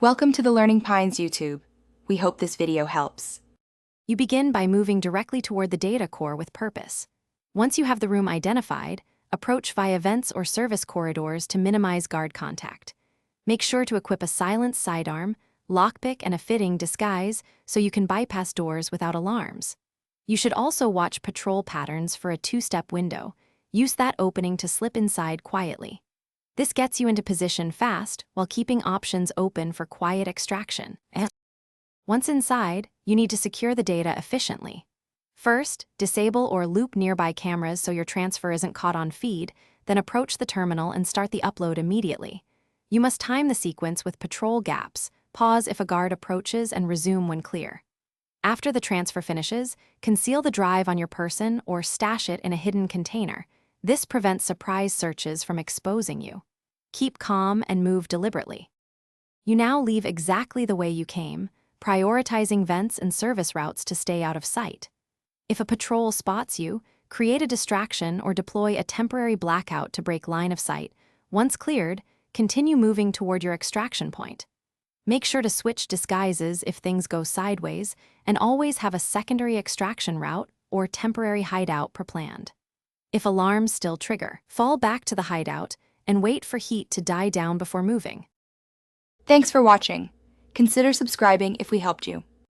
Welcome to the Learning Pines YouTube. We hope this video helps. You begin by moving directly toward the data core with purpose. Once you have the room identified, approach via vents or service corridors to minimize guard contact. Make sure to equip a silent sidearm, lockpick, and a fitting disguise so you can bypass doors without alarms. You should also watch patrol patterns for a two-step window. Use that opening to slip inside quietly. This gets you into position fast while keeping options open for quiet extraction. Once inside, you need to secure the data efficiently. First, disable or loop nearby cameras so your transfer isn't caught on feed, then approach the terminal and start the upload immediately. You must time the sequence with patrol gaps, pause if a guard approaches, and resume when clear. After the transfer finishes, conceal the drive on your person or stash it in a hidden container. This prevents surprise searches from exposing you. Keep calm and move deliberately. You now leave exactly the way you came, prioritizing vents and service routes to stay out of sight. If a patrol spots you, create a distraction or deploy a temporary blackout to break line of sight. Once cleared, continue moving toward your extraction point. Make sure to switch disguises if things go sideways, and always have a secondary extraction route or temporary hideout pre-planned. If alarms still trigger, fall back to the hideout and wait for heat to die down before moving. Thanks for watching. Consider subscribing if we helped you.